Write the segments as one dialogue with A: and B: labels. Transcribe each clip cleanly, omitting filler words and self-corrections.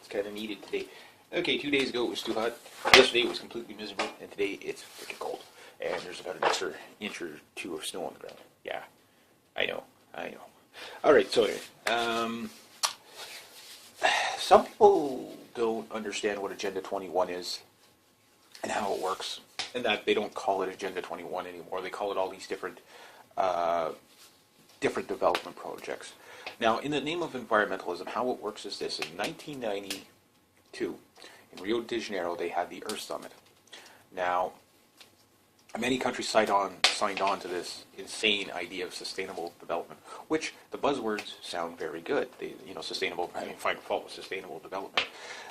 A: kind of needed today. Okay, 2 days ago it was too hot. Yesterday it was completely miserable, and today it's freaking cold. And there's about an extra inch or two of snow on the ground. Yeah, I know. All right, so anyway, some people don't understand what Agenda 21 is and how it works, and that they don't call it Agenda 21 anymore. They call it all these different development projects. Now, in the name of environmentalism, how it works is this. In 1992, in Rio de Janeiro, they had the Earth Summit. Now, many countries signed on to this insane idea of sustainable development, which the buzzwords sound very good. They, sustainable, find fault with sustainable development.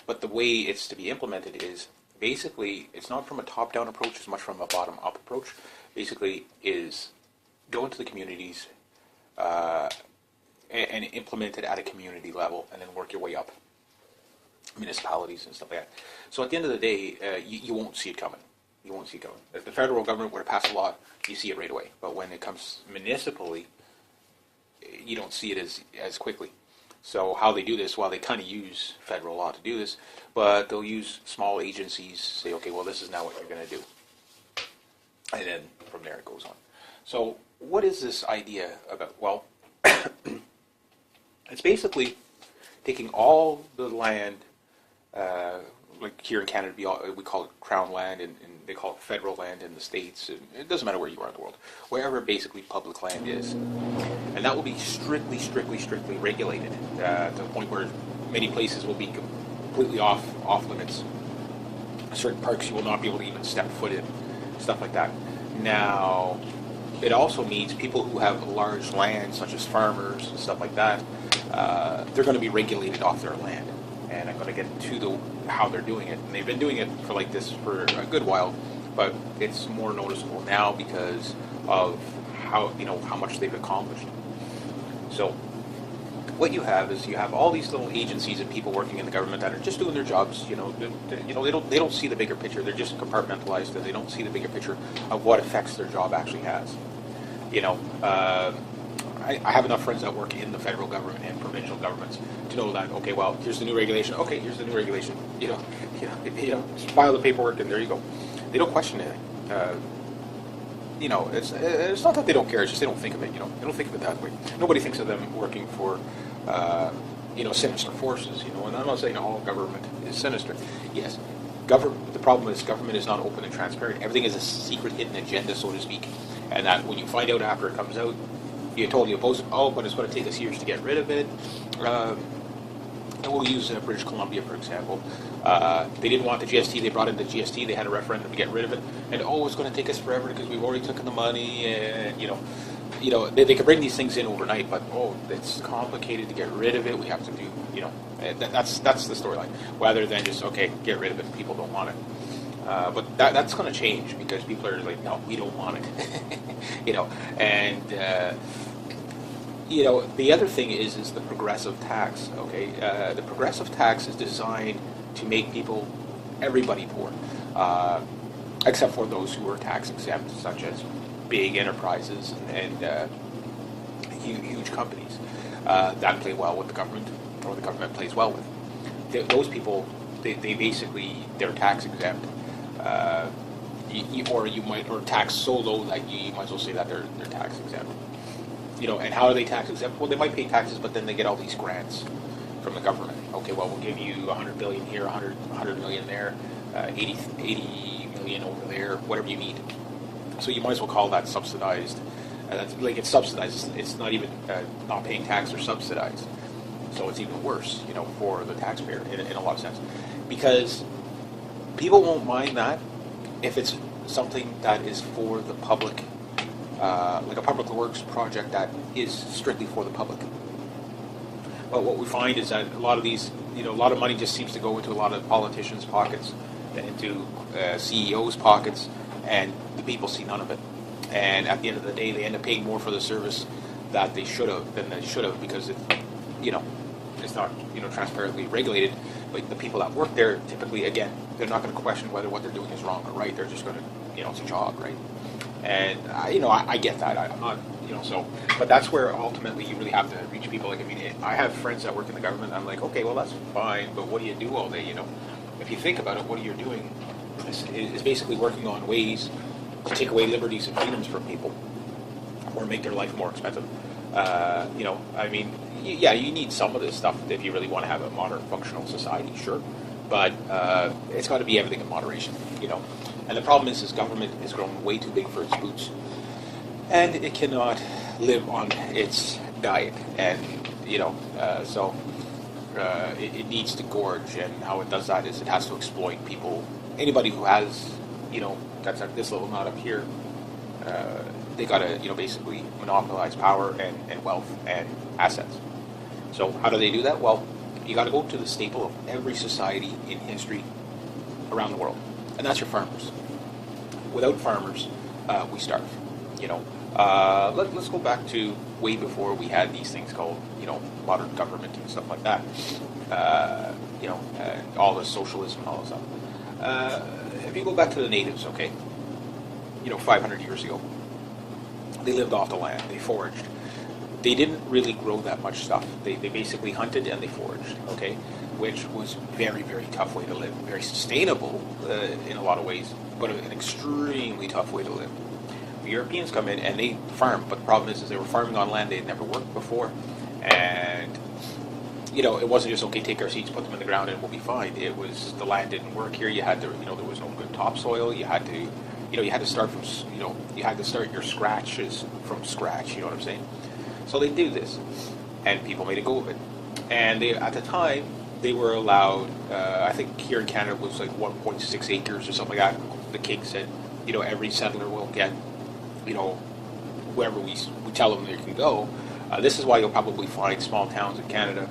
A: But the way it's to be implemented is basically, it's not from a top-down approach as much from a bottom-up approach. Basically, is go into the communities and implement it at a community level, and then work your way up, municipalities and stuff like that. So at the end of the day, you won't see it coming. You won't see it coming. If the federal government were to pass a law, you see it right away. But when it comes municipally, you don't see it as quickly. So how they do this, well, they kind of use federal law to do this, but they'll use small agencies, say, okay, well, this is now what you're going to do. And then from there it goes on. So what is this idea about? Well, it's basically taking all the land, like here in Canada, we call it Crown land, and they call it federal land in the States. And it doesn't matter where you are in the world, wherever basically public land is. And that will be strictly regulated to the point where many places will be completely off limits. Certain parks you will not be able to even step foot in, stuff like that. Now, it also means people who have large land, such as farmers and stuff like that, they're going to be regulated off their land. And I'm going to get to how they're doing it. And they've been doing it for like this for a good while, but it's more noticeable now because of how much they've accomplished. So what you have is you have all these little agencies and people working in the government that are just doing their jobs. They don't see the bigger picture. They're just compartmentalized, and they don't see the bigger picture of what effects their job actually has. I have enough friends that work in the federal government and provincial governments to know that, okay, well, here's the new regulation. Okay, here's the new regulation. Just file the paperwork and there you go. They don't question anything. It's not that they don't care. It's just they don't think of it. They don't think of it that way. Nobody thinks of them working for, sinister forces. And I'm not saying all government is sinister. Yes, the problem is government is not open and transparent. Everything is a secret hidden agenda, so to speak. And that when you find out after it comes out, you're told you oppose it. Oh, but it's going to take us years to get rid of it. And we'll use British Columbia, for example. They didn't want the GST. They brought in the GST. They had a referendum to get rid of it. And, it's going to take us forever because we've already taken the money. And, they could bring these things in overnight, but, it's complicated to get rid of it. We have to do, that's the storyline. Rather than just, okay, get rid of it. People don't want it. But that's going to change because people are like, no, we don't want it. The other thing is the progressive tax, okay? The progressive tax is designed to make everybody poor, except for those who are tax exempt, such as big enterprises and huge companies that play well with the government, or the government plays well with. Those people, they're tax exempt. Or tax so low that you might as well say that they're tax exempt. And how are they tax exempt? Well, they might pay taxes, but then they get all these grants from the government. Okay, well, we'll give you $100 billion here, $100 million there, 80 million over there, whatever you need. So you might as well call that subsidized. It's subsidized. It's not even not paying tax or subsidized. So it's even worse, for the taxpayer in a lot of sense, because people won't mind that if it's something that is for the public, like a public works project that is strictly for the public. But what we find is that a lot of these, a lot of money just seems to go into a lot of politicians' pockets, into CEOs' pockets, and the people see none of it. And at the end of the day, they end up paying more for the service that they should have because it's not transparently regulated. But the people that work there typically, again, they're not going to question whether what they're doing is wrong or right. They're just going to, it's a job, right? And I get that. I'm not, So, but that's where ultimately you really have to reach people. Like, I mean, I have friends that work in the government. I'm like, okay, well, that's fine, but what do you do all day? If you think about it, what you're doing is basically working on ways to take away liberties and freedoms from people, or make their life more expensive. I mean, yeah, you need some of this stuff if you really want to have a modern, functional society, sure, but it's got to be everything in moderation. And the problem is government has grown way too big for its boots, and it cannot live on its diet, and so it needs to gorge, and how it does that is it has to exploit people. Anybody who has, that's at this level, not up here, they got to, basically monopolize power and wealth and assets. So how do they do that? Well, you got to go to the staple of every society in history around the world, and that's your farmers. Without farmers, we starve. Let's go back to way before we had these things called, modern government and stuff like that. All the socialism and all this stuff. If you go back to the natives, okay, 500 years ago, they lived off the land. They foraged. They didn't really grow that much stuff. They basically hunted and they foraged, okay, which was very, very tough way to live. Very sustainable in a lot of ways, but an extremely tough way to live. The Europeans come in and they farm, but the problem is they were farming on land they had never worked before, and it wasn't just, okay, take our seeds, put them in the ground, and we'll be fine. It was, the land didn't work here. You had to, there was no good topsoil. You had to, you had to start from, you had to start your scratches from scratch. You know what I'm saying? So they do this, and people made a go of it. And they, at the time, they were allowed, I think here in Canada it was like 1.6 acres or something like that. The king said, every settler will get, wherever we tell them they can go. This is why you'll probably find small towns in Canada,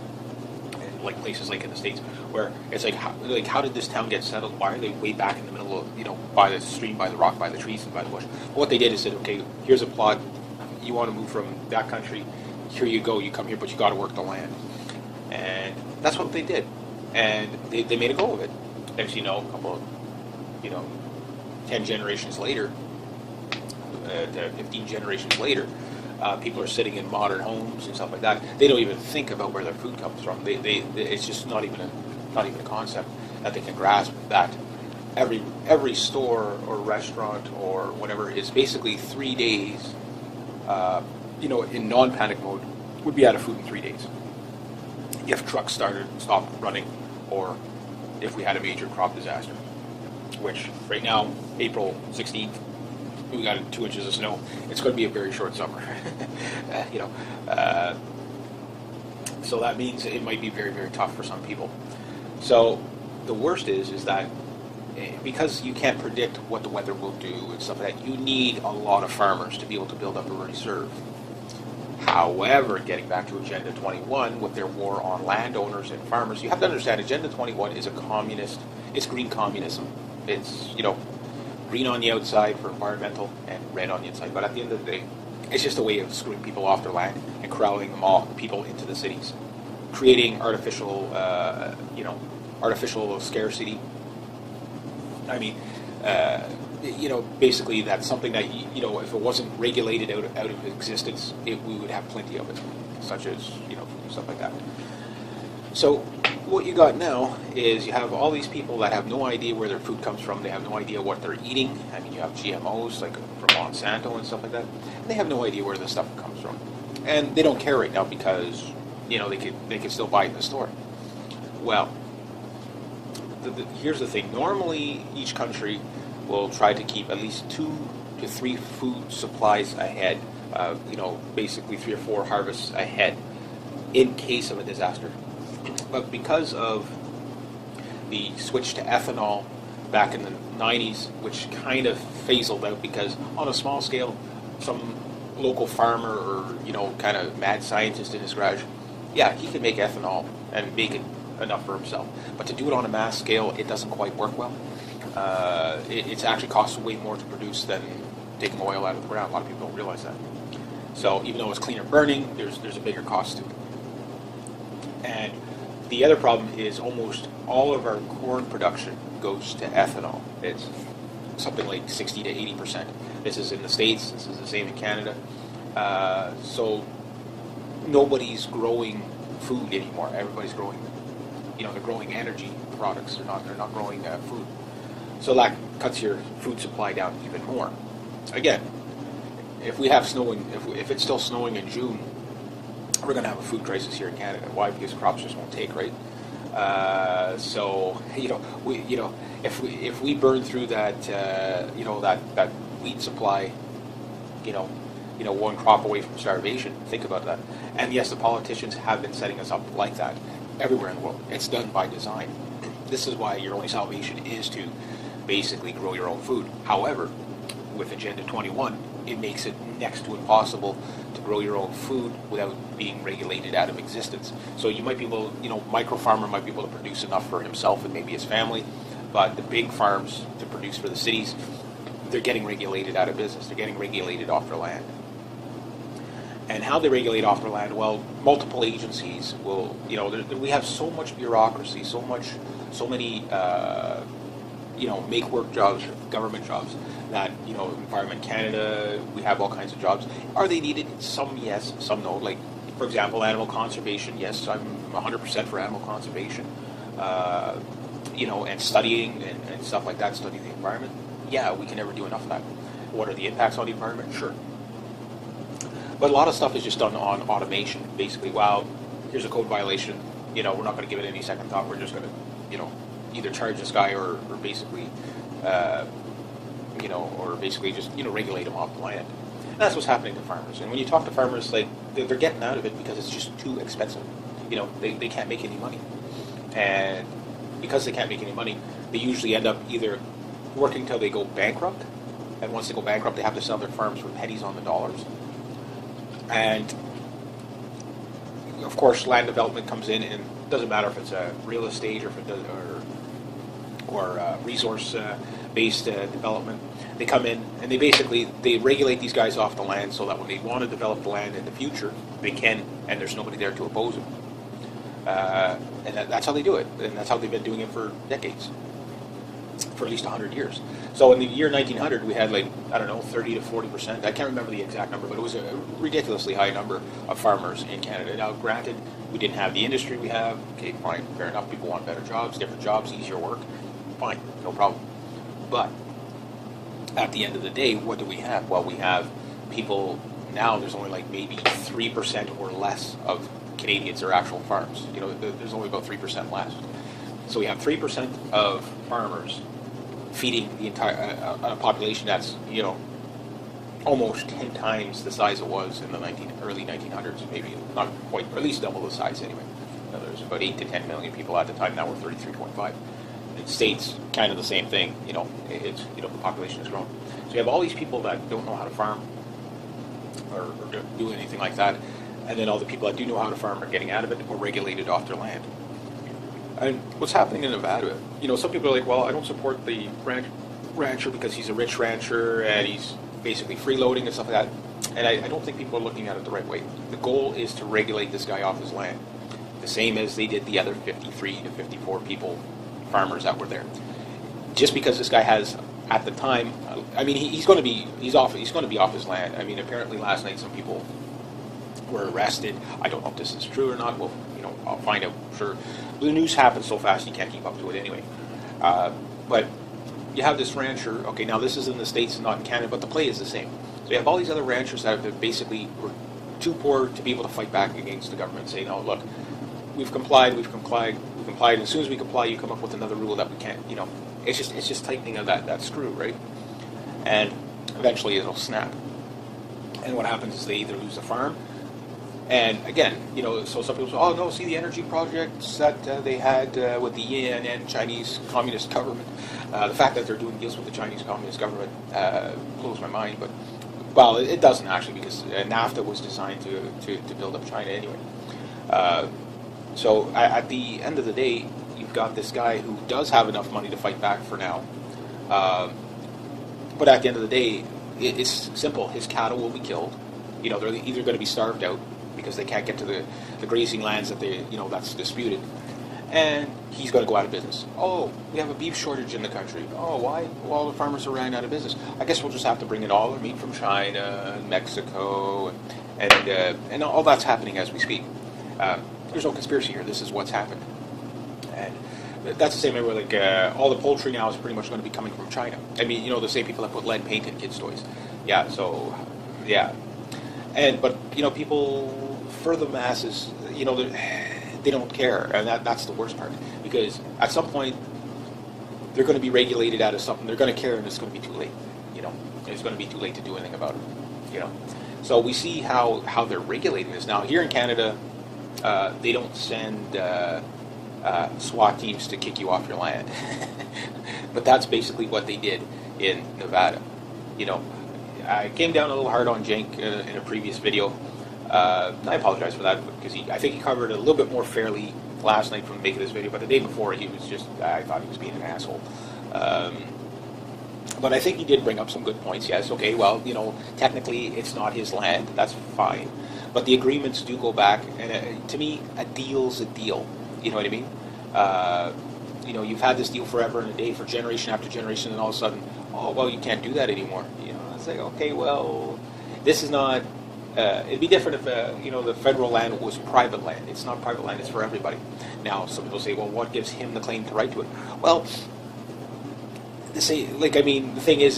A: and like places like in the States, where it's like how did this town get settled? Why are they way back in the middle of, by the stream, by the rock, by the trees, and by the bush? Well, what they did is said, okay, here's a plot. You want to move from that country, here you go. You come here, but you got to work the land, and that's what they did. And they made a go of it. As you know, a couple of, 10 generations later, 15 generations later, people are sitting in modern homes and stuff like that. They don't even think about where their food comes from. It's just not even a concept that they can grasp. That every store or restaurant or whatever is basically 3 days. In non-panic mode, would be out of food in 3 days. If trucks stopped running, or if we had a major crop disaster, which right now, April 16th, we got 2 inches of snow. It's going to be a very short summer. So that means it might be very, very tough for some people. So the worst is that because you can't predict what the weather will do and stuff like that, you need a lot of farmers to be able to build up a reserve. However, getting back to Agenda 21 with their war on landowners and farmers, you have to understand Agenda 21 is a communist, it's green communism. It's, green on the outside for environmental and red on the inside. But at the end of the day, it's just a way of screwing people off their land and corralling people into the cities, creating artificial scarcity. I mean, basically that's something that, if it wasn't regulated out of existence, we would have plenty of it, such as, stuff like that. So what you got now is you have all these people that have no idea where their food comes from. They have no idea what they're eating. I mean, you have GMOs, like from Monsanto and stuff like that. And they have no idea where this stuff comes from. And they don't care right now because, they could still buy it in the store. Well, here's the thing. Normally, each country will try to keep at least 2 to 3 food supplies ahead, basically 3 or 4 harvests ahead in case of a disaster. But because of the switch to ethanol back in the 90s, which kind of phased out because on a small scale, some local farmer or, kind of mad scientist in his garage, yeah, he can make ethanol and make it enough for himself. But to do it on a mass scale, it doesn't quite work well. It actually costs way more to produce than taking oil out of the ground. A lot of people don't realize that. So even though it's cleaner burning, there's a bigger cost to it. And the other problem is almost all of our corn production goes to ethanol. It's something like 60 to 80%. This is in the States. This is the same in Canada. So nobody's growing food anymore. Everybody's growing, they're growing energy products. They're not growing food. So that cuts your food supply down even more. Again, if we have snow if it's still snowing in June, we're going to have a food crisis here in Canada. Why? Because crops just won't take, right? So if we burn through that that wheat supply, one crop away from starvation. Think about that. And yes, the politicians have been setting us up like that everywhere in the world. It's done by design. This is why your only salvation is to basically grow your own food. However, with Agenda 21, it makes it next to impossible to grow your own food without being regulated out of existence. So you might be able, micro farmer might be able to produce enough for himself and maybe his family, but the big farms to produce for the cities, they're getting regulated out of business. They're getting regulated off their land. And how they regulate off their land? Well, multiple agencies will, we have so much bureaucracy, so many, make work jobs, government jobs, that, Environment Canada, we have all kinds of jobs. Are they needed? Some yes, some no. Like, for example, animal conservation, yes, I'm 100% for animal conservation. And studying and stuff like that, studying the environment. Yeah, we can never do enough of that. What are the impacts on the environment? Sure. But a lot of stuff is just done on automation. Basically, here's a code violation. We're not going to give it any second thought. We're just going to, either charge this guy or basically, or basically just, regulate him off the land. And that's what's happening to farmers. And when you talk to farmers, like, they're getting out of it because it's just too expensive. They can't make any money. And because they can't make any money, they usually end up either working till they go bankrupt. And once they go bankrupt, they have to sell their farms for pennies on the dollars. And of course, land development comes in, and it doesn't matter if it's a real estate or if it does, or resource-based development. They come in and they regulate these guys off the land so that when they want to develop the land in the future, they can, and there's nobody there to oppose them. And that's how they do it, and that's how they've been doing it for decades, for at least 100 years. So in the year 1900, we had 30 to 40%. I can't remember the exact number, but it was a ridiculously high number of farmers in Canada. Now, granted, we didn't have the industry we have. Okay, fine, fair enough. People want better jobs, different jobs, easier work. Fine, no problem. But at the end of the day, what do we have? Well, we have people now. There's only maybe 3% or less of Canadians are actual farms. There's only about 3% left. So we have 3% of farmers feeding the entire a population that's almost 10 times the size it was in the early 1900s, maybe not quite, or at least double the size anyway. There's about 8 to 10 million people at the time. Now we're 33.5. In the States, kind of the same thing. It's the population has grown. So you have all these people that don't know how to farm or do anything like that, and then all the people that do know how to farm are getting out of it or regulated off their land. And what's happening in Nevada, some people are like, well, I don't support the rancher because he's a rich rancher and he's basically freeloading and stuff like that. And I don't think people are looking at it the right way. The goal is to regulate this guy off his land, the same as they did the other 53 to 54 farmers that were there. Just because this guy has, at the time, he's going to be off his land. Apparently last night some people were arrested. I don't know if this is true or not. Well, I'll find out. Sure, the news happens so fast you can't keep up to it anyway. But you have this rancher. Okay, now this is in the States and not in Canada, but the play is the same. So you have all these other ranchers that have basically were too poor to be able to fight back against the government, saying, "Oh, look, we've complied. And as soon as we comply, you come up with another rule that we can't." It's just tightening of that screw, right? And eventually it'll snap. And what happens is they either lose the farm. And again, so some people say, oh no, see the energy projects that they had with the ENN Chinese Communist government. The fact that they're doing deals with the Chinese Communist government blows my mind. But, well, it doesn't actually, because NAFTA was designed to build up China anyway. So at the end of the day, you've got this guy who does have enough money to fight back for now. But at the end of the day, it's simple. His cattle will be killed. They're either going to be starved out because they can't get to the grazing lands that that's disputed, and he's going to go out of business. Oh, we have a beef shortage in the country. Oh, why? Well, the farmers are running out of business. I guess we'll just have to bring in all our meat from China and Mexico, and all that's happening as we speak. There's no conspiracy here. This is what's happened, and that's the same way with all the poultry now is pretty much going to be coming from China. I mean, the same people that put lead paint in kids' toys. Yeah. So, yeah, but people for the masses, they don't care, and that's the worst part, because at some point they're going to be regulated out of something. They're going to care, and it's going to be too late. It's going to be too late to do anything about it. So we see how they're regulating this now here in Canada. They don't send SWAT teams to kick you off your land, but that's basically what they did in Nevada. I came down a little hard on Cenk in a previous video. I apologize for that, because I think he covered it a little bit more fairly last night from making this video, but the day before he was I thought he was being an asshole. But I think he did bring up some good points. Yes, okay, well, technically it's not his land, that's fine. But the agreements do go back, and to me, a deal's a deal. You know what I mean? You've had this deal forever and a day for generation after generation, and all of a sudden, oh, well, you can't do that anymore. It's like, okay, well, this is not... it'd be different if, the federal land was private land. It's not private land, it's for everybody. Now, some people say, well, what gives him the claim to right to it? Well, the thing is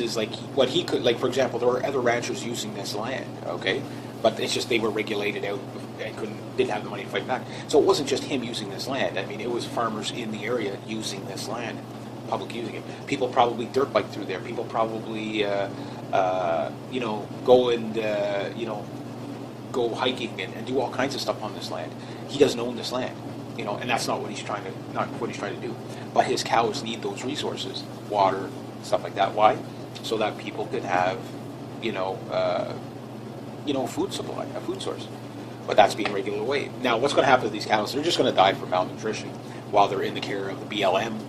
A: what he could, for example, there were other ranchers using this land, okay? But it's just they were regulated out and didn't have the money to fight back. So it wasn't just him using this land. I mean, it was farmers in the area using this land, public using it. People probably dirt bike through there. People probably, go and, go hiking and do all kinds of stuff on this land. He doesn't own this land, and that's not what he's trying to do. But his cows need those resources, water, stuff like that. Why? So that people could have, food supply, a food source. But that's being regulated away. Now, what's going to happen to these cows? They're just going to die from malnutrition while they're in the care of the BLM,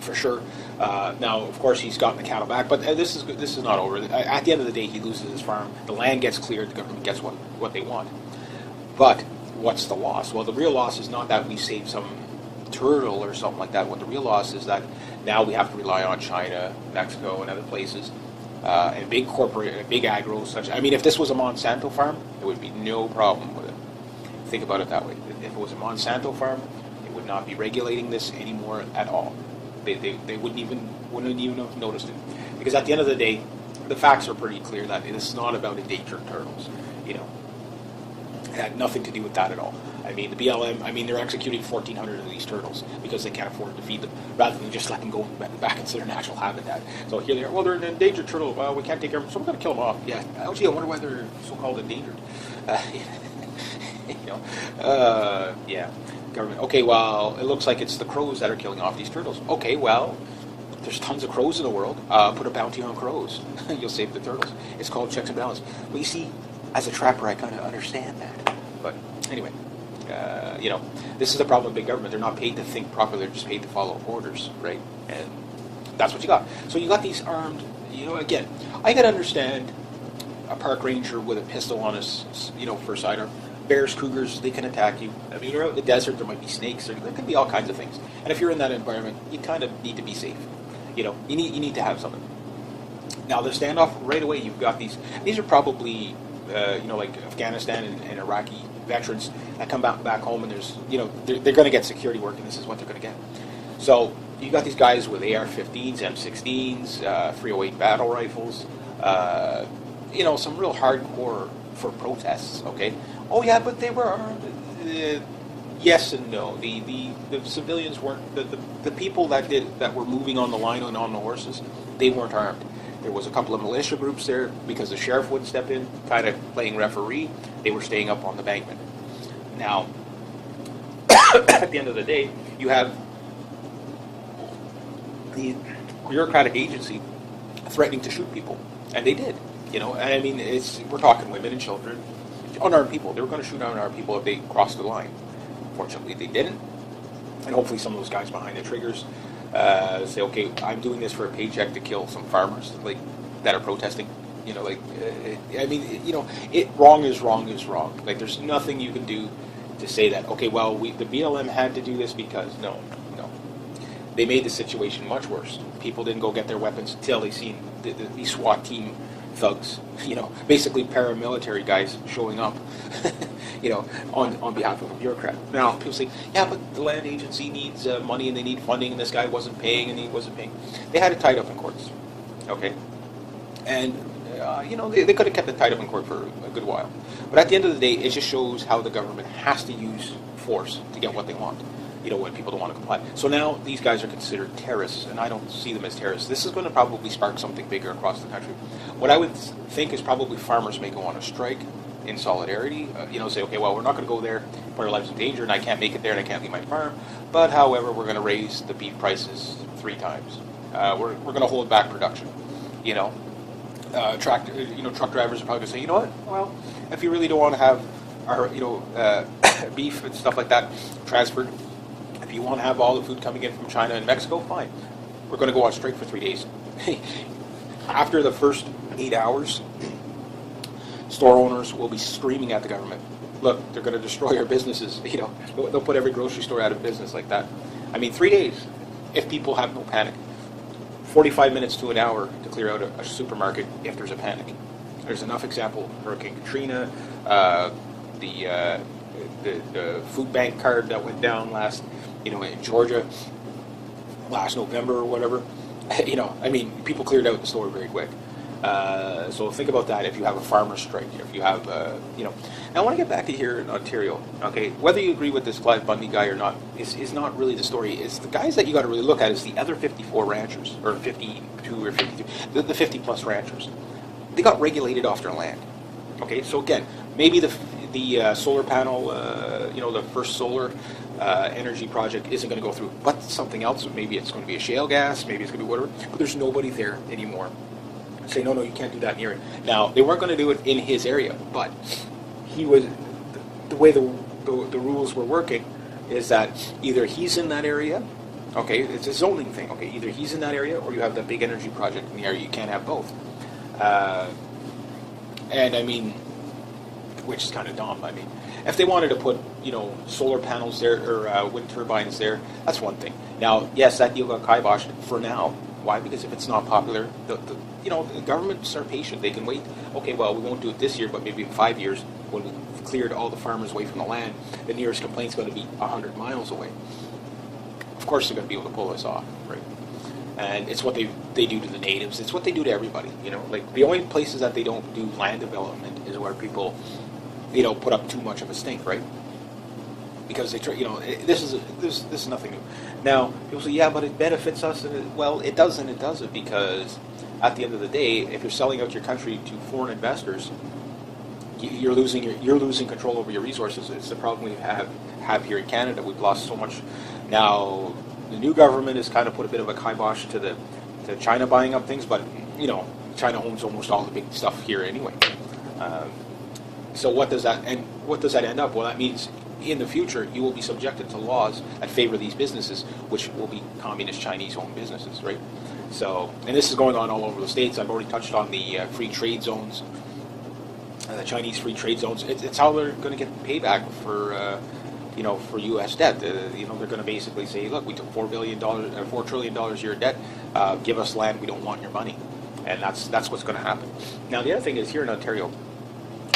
A: for sure. Now, of course, he's gotten the cattle back, but this is not over. At the end of the day, he loses his farm. The land gets cleared. The government gets what they want. But what's the loss? Well, the real loss is not that we saved some turtle or something like that. What the real loss is that now we have to rely on China, Mexico, and other places, and big corporate, big agro. If this was a Monsanto farm, there would be no problem with it. Think about it that way. If it was a Monsanto farm, it would not be regulating this anymore at all. They wouldn't even have noticed it, because at the end of the day, the facts are pretty clear that it is not about endangered turtles. It had nothing to do with that at all. The BLM, they're executing 1,400 of these turtles because they can't afford to feed them, rather than just let them go back into their natural habitat. So here they are, well, they're an endangered turtle, well, we can't take care of them, so we're going to kill them off. Yeah, actually, I wonder why they're so-called endangered. Yeah, government. Okay, well, it looks like it's the crows that are killing off these turtles. Okay, well, there's tons of crows in the world. Put a bounty on crows. You'll save the turtles. It's called checks and balances. Well, you see, as a trapper, I kind of understand that. But anyway, this is the problem with big government. They're not paid to think properly. They're just paid to follow orders, right? And that's what you got. So you got these armed, again, I can understand a park ranger with a pistol on his, for a sidearm. Bears, cougars, they can attack you. You're out in the desert, there might be snakes, there could be all kinds of things. And if you're in that environment, you kind of need to be safe. You need to have something. Now, the standoff, right away, you've got these are probably, like Afghanistan and Iraqi veterans that come back home, and there's, they're going to get security work, and this is what they're going to get. So you got these guys with AR-15s, M16s, 308 battle rifles, some real hardcore for protests, okay? Oh yeah, but they were armed. Yes and no. The civilians weren't, the people that were moving on the line and on the horses, they weren't armed. There was a couple of militia groups there because the sheriff wouldn't step in, kind of playing referee. They were staying up on the bankment. Now, at the end of the day, you have the bureaucratic agency threatening to shoot people, and they did. We're talking women and children, unarmed people. They were going to shoot unarmed people if they crossed the line. Fortunately, they didn't, and hopefully some of those guys behind the triggers say, okay, I'm doing this for a paycheck to kill some farmers that are protesting. Wrong is wrong is wrong. There's nothing you can do to say that, okay, well, the BLM had to do this because, no. They made the situation much worse. People didn't go get their weapons until they seen the SWAT team thugs, basically paramilitary guys showing up, on behalf of a bureaucrat. Now, people say, yeah, but the land agency needs money and they need funding, and this guy wasn't paying and he wasn't paying. They had it tied up in courts, okay? And, they could have kept it tied up in court for a good while. But at the end of the day, it just shows how the government has to use force to get what they want. When people don't want to comply. So now these guys are considered terrorists, and I don't see them as terrorists. This is going to probably spark something bigger across the country. What I would think is probably farmers may go on a strike in solidarity, say, okay, well, we're not going to go there, put our lives in danger, and I can't make it there, and I can't leave my farm, but however, we're going to raise the beef prices 3 times. We're going to hold back production, truck drivers are probably going to say, you know what, well, if you really don't want to have our, beef and stuff like that transferred, if you want to have all the food coming in from China and Mexico, fine. We're going to go on strike for 3 days. After the first 8 hours, store owners will be screaming at the government. Look, they're going to destroy our businesses. They'll put every grocery store out of business like that. 3 days, if people have no panic. 45 minutes to an hour to clear out a supermarket if there's a panic. There's enough example. Hurricane Katrina, the food bank card that went down last, in Georgia last November or whatever. People cleared out the store very quick. So think about that if you have a farmer's strike, if you have, Now I want to get back to here in Ontario, okay? Whether you agree with this Clive Bundy guy or not is not really the story. It's the guys that you got to really look at is the other 54 ranchers, or 52 or 53, the 50-plus ranchers. They got regulated off their land, okay? So again, maybe the solar panel, the first solar energy project isn't going to go through, but something else, maybe it's going to be a shale gas, maybe it's going to be whatever, but there's nobody there anymore. Say, no, you can't do that near it. Now, they weren't going to do it in his area, but he was, the way the rules were working is that either he's in that area, okay, it's a zoning thing, okay, either he's in that area or you have that big energy project in the area, you can't have both. Which is kind of dumb. If they wanted to put, solar panels there or wind turbines there, that's one thing. Now, yes, that deal got kiboshed for now. Why? Because if it's not popular, the governments are patient. They can wait. Okay, well, we won't do it this year, but maybe in 5 years, when we've cleared all the farmers away from the land, the nearest complaint's going to be 100 miles away. Of course, they're going to be able to pull this off, right? And it's what they do to the natives. It's what they do to everybody. The only places that they don't do land development is where people, put up too much of a stink, right? Because they try, this is nothing new. Now, people say, yeah, but it benefits us. Well, it does and it doesn't, because at the end of the day, if you're selling out your country to foreign investors, you're losing control over your resources. It's the problem we have here in Canada. We've lost so much. Now, the new government has kind of put a bit of a kibosh to China buying up things, but China owns almost all the big stuff here anyway. So what does that end up? Well, that means in the future you will be subjected to laws that favor these businesses, which will be communist Chinese-owned businesses, right? So, and this is going on all over the states. I've already touched on the free trade zones, the Chinese free trade zones. It's how they're going to get payback for U.S. debt. They're going to basically say, look, we took $4 trillion of your debt. Give us land. We don't want your money, and that's what's going to happen. Now, the other thing is here in Ontario,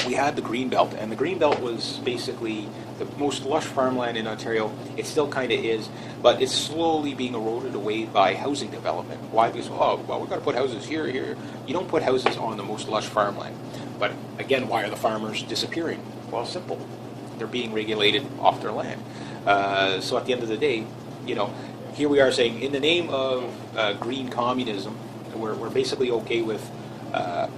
A: we had the Greenbelt, and the Greenbelt was basically the most lush farmland in Ontario. It still kind of is, but it's slowly being eroded away by housing development. Why? Because, we've got to put houses here. You don't put houses on the most lush farmland. But again, why are the farmers disappearing? Well, simple. They're being regulated off their land. So at the end of the day, here we are saying, in the name of green communism, we're basically okay with,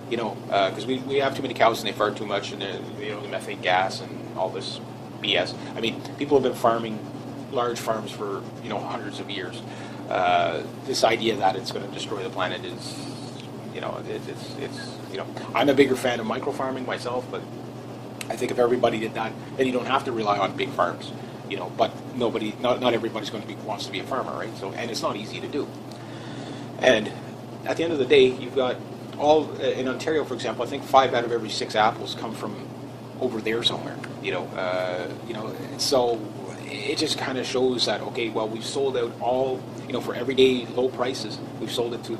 A: because we have too many cows and they fart too much, and the methane gas and all this BS. People have been farming large farms for hundreds of years. This idea that it's going to destroy the planet is, I'm a bigger fan of micro farming myself, but I think if everybody did that, then you don't have to rely on big farms. But not everybody's wants to be a farmer, right? So, and it's not easy to do. And at the end of the day, you've got in Ontario, for example, I think 5 out of every 6 apples come from over there somewhere. So it just kind of shows that, okay, well, we've sold out all, for everyday low prices, we've sold it to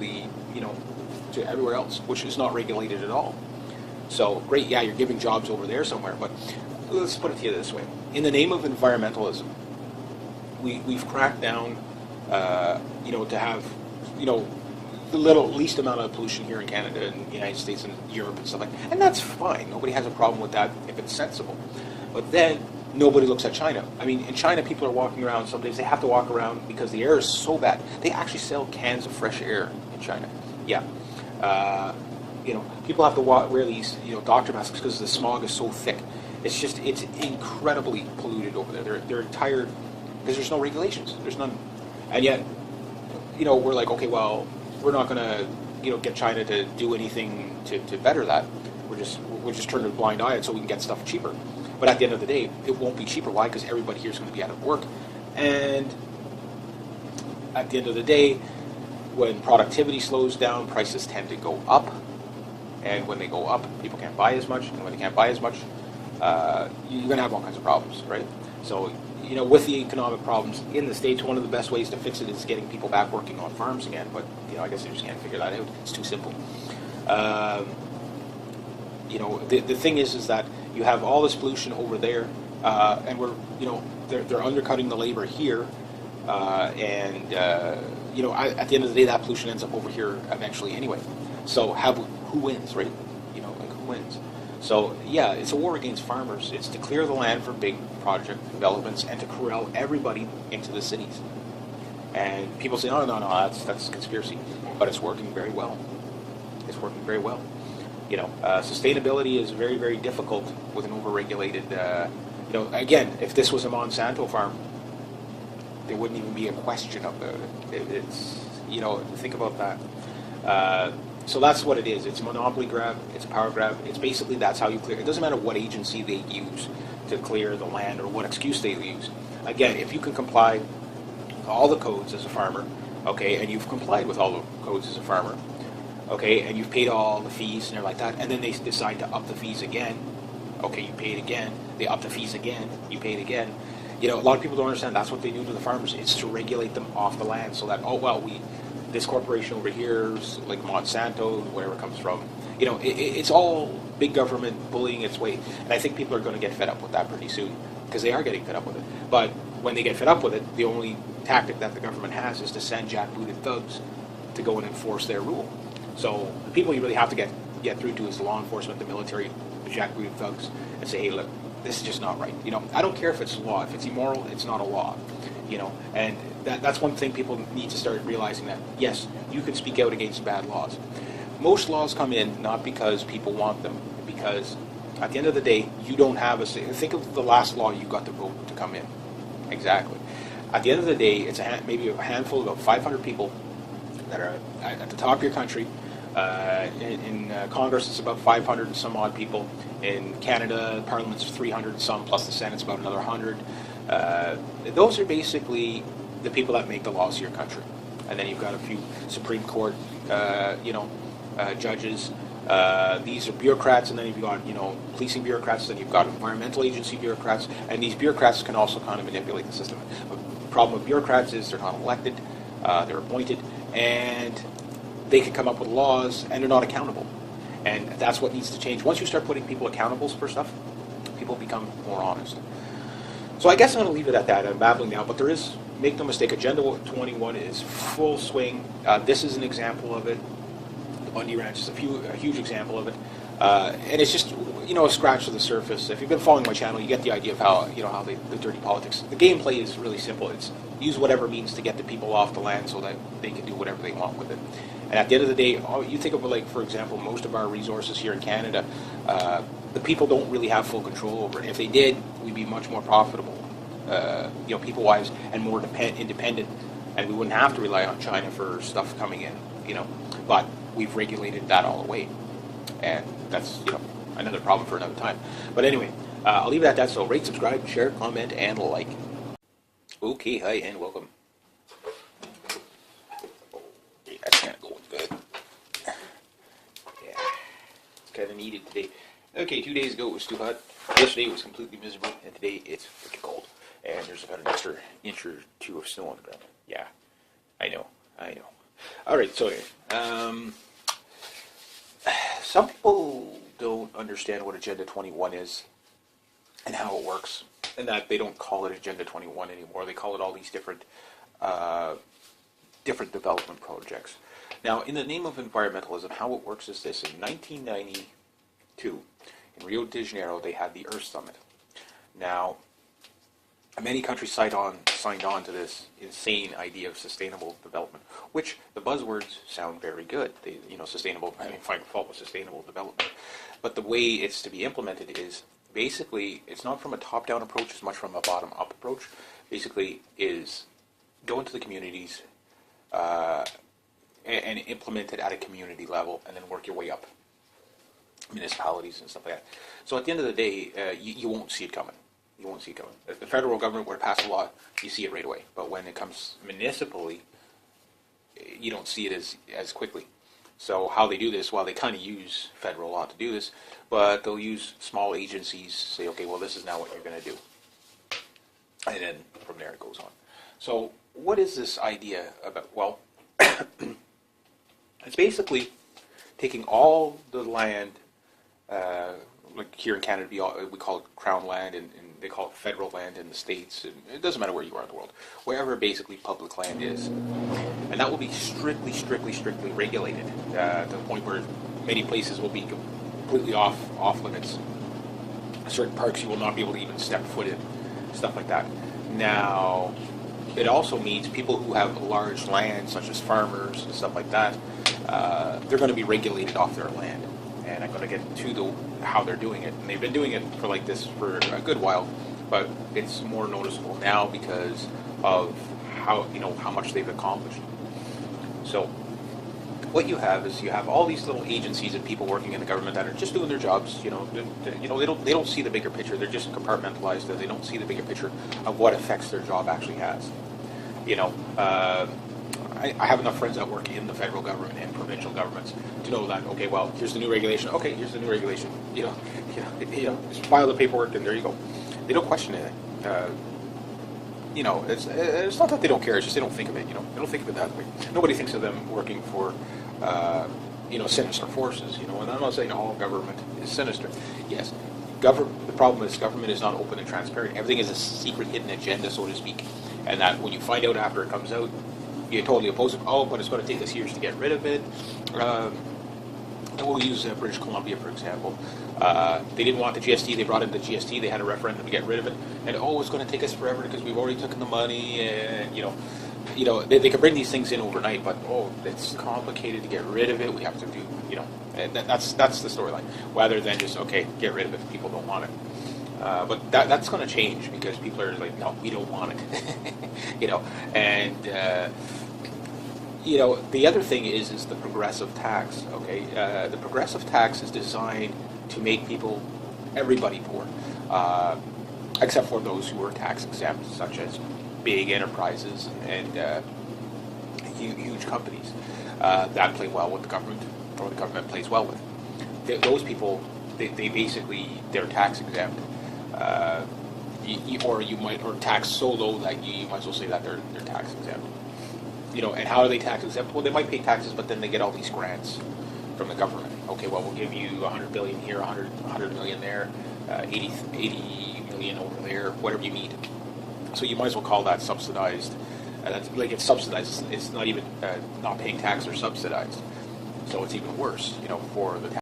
A: to everywhere else, which is not regulated at all. So great, yeah, you're giving jobs over there somewhere, but let's put it to you this way: in the name of environmentalism, we've cracked down, to have, the least amount of pollution here in Canada and the United States and Europe and stuff like that. And that's fine. Nobody has a problem with that if it's sensible. But then nobody looks at China. I mean, in China, people are walking around. Some days they have to walk around because the air is so bad. They actually sell cans of fresh air in China. Yeah. People have to wear these, doctor masks because the smog is so thick. It's incredibly polluted over there. They're tired because there's no regulations. There's none. And yet, we're like, okay, well, we're not going to, get China to do anything to better that. We'll just turn a blind eye so we can get stuff cheaper. But at the end of the day, it won't be cheaper. Why? Because everybody here is going to be out of work. And at the end of the day, when productivity slows down, prices tend to go up. And when they go up, people can't buy as much. And when they can't buy as much, you're going to have all kinds of problems, right? So, with the economic problems in the States, one of the best ways to fix it is getting people back working on farms again. But, I guess they just can't figure that out. It's too simple. The thing is that you have all this pollution over there, and we're, they're undercutting the labor here. At the end of the day, that pollution ends up over here eventually anyway. So who wins, right? Who wins? So yeah, it's a war against farmers. It's to clear the land for big project developments and to corral everybody into the cities. And people say, no, that's conspiracy, but it's working very well. It's working very well. Sustainability is very, very difficult with an overregulated. Again, if this was a Monsanto farm, there wouldn't even be a question about it. It's think about that. So that's what it is. It's a monopoly grab. It's a power grab. It's basically that's how you clear. It doesn't matter what agency they use to clear the land or what excuse they use. Again, if you can comply with all the codes as a farmer, okay, and you've complied with all the codes as a farmer, okay, and you've paid all the fees and everything like that, and then they decide to up the fees again, okay, you pay it again. They up the fees again. You pay it again. A lot of people don't understand that's what they do to the farmers. It's to regulate them off the land so that, this corporation over here, like Monsanto, wherever it comes from, it's all big government bullying its way. And I think people are going to get fed up with that pretty soon because they are getting fed up with it. But when they get fed up with it, the only tactic that the government has is to send jackbooted thugs to go and enforce their rule. So the people you really have to get through to is the law enforcement, the military, the jackbooted thugs, and say, hey, look, this is just not right. I don't care if it's law. If it's immoral, it's not a law. And that's one thing people need to start realizing, that yes, you can speak out against bad laws. Most laws come in not because people want them, because at the end of the day, you don't have a say. Think of the last law you got to vote to come in. Exactly. At the end of the day, it's maybe a handful of about 500 people that are at the top of your country. In Congress, it's about 500 and some odd people. In Canada, Parliament's 300 and some, plus the Senate's about another 100. Those are basically the people that make the laws of your country. And then you've got a few Supreme Court, judges. These are bureaucrats, and then you've got, policing bureaucrats, then you've got environmental agency bureaucrats, and these bureaucrats can also kind of manipulate the system. But the problem with bureaucrats is they're not elected, they're appointed, and they can come up with laws, and they're not accountable. And that's what needs to change. Once you start putting people accountable for stuff, people become more honest. So I guess I'm going to leave it at that. I'm babbling now, but there is, make no mistake, Agenda 21 is full swing. This is an example of it. The Bundy Ranch is a huge example of it. And it's just, a scratch of the surface. If you've been following my channel, you get the idea of how, how the dirty politics. The gameplay is really simple. It's use whatever means to get the people off the land so that they can do whatever they want with it. And at the end of the day, you think of, like, for example, most of our resources here in Canada, the people don't really have full control over it. If they did, we'd be much more profitable, people-wise, and more independent, and we wouldn't have to rely on China for stuff coming in, But we've regulated that all away, and that's, another problem for another time. But anyway, I'll leave it at that. So rate, subscribe, share, comment, and like. Okay, hi, and welcome. Okay, that's kind of going good. Yeah, it's kind of needed today. Okay, 2 days ago it was too hot. Yesterday was completely miserable, and today it's freaking cold. And there's about an extra inch or two of snow on the ground. Yeah, I know. All right, so some people don't understand what Agenda 21 is and how it works, and that they don't call it Agenda 21 anymore. They call it all these different development projects. Now, in the name of environmentalism, how it works is this. In 1992, in Rio de Janeiro, they had the Earth Summit. Now, many countries signed on to this insane idea of sustainable development, which the buzzwords sound very good. Sustainable, find fault with sustainable development. But the way it's to be implemented is basically, it's not from a top-down approach as much from a bottom-up approach. Basically, is go into the communities and implement it at a community level, and then work your way up, municipalities and stuff like that. So at the end of the day, you won't see it coming. You won't see it coming. If the federal government were to pass a law, you see it right away. But when it comes municipally, you don't see it as quickly. So how they do this, well, they kind of use federal law to do this, but they'll use small agencies, say, okay, well, this is now what you're going to do. And then from there it goes on. So what is this idea about? Well, it's basically taking all the land, like here in Canada, we call it Crown land, and they call it federal land in the States. And it doesn't matter where you are in the world. Wherever basically public land is. And that will be strictly regulated to the point where many places will be completely off limits. Certain parks you will not be able to even step foot in, stuff like that. Now, it also means people who have large land, such as farmers and stuff like that, they're going to be regulated off their land. And I'm going to get to how they're doing it. And they've been doing it for like this for a good while, but it's more noticeable now because of how much they've accomplished. So what you have is you have all these little agencies and people working in the government that are just doing their jobs. They don't see the bigger picture. They're just compartmentalized. They don't see the bigger picture of what effects their job actually has. I have enough friends that work in the federal government and provincial governments to know that, okay, well, here's the new regulation. Okay, here's the new regulation. Just file the paperwork and there you go. They don't question anything. It's not that they don't care. It's just they don't think of it. They don't think of it that way. Nobody thinks of them working for, sinister forces. And I'm not saying all government is sinister. Yes, the problem is government is not open and transparent. Everything is a secret, hidden agenda, so to speak. And that when you find out after it comes out, you totally oppose it. Oh, but it's going to take us years to get rid of it. We'll use British Columbia, for example. They didn't want the GST. They brought in the GST. They had a referendum to get rid of it. And, it's going to take us forever because we've already taken the money. And, they can bring these things in overnight, but, it's complicated to get rid of it. We have to do, and that's the storyline. Rather than just, okay, get rid of it. People don't want it. But that's going to change because people are like, no, we don't want it. And the other thing is the progressive tax. Okay, the progressive tax is designed to make everybody poor, except for those who are tax exempt, such as big enterprises and huge companies that play well with the government, or the government plays well with. Those people, they basically, they're tax exempt. Or tax so low that you might as well say that they're tax exempt. And how are they tax exempt? Well, they might pay taxes, but then they get all these grants from the government. Okay, well, we'll give you $100 billion here, $100 million there, 80 million over there, whatever you need. So you might as well call that subsidized. It's subsidized. It's not even not paying tax or subsidized. So it's even worse, for the tax.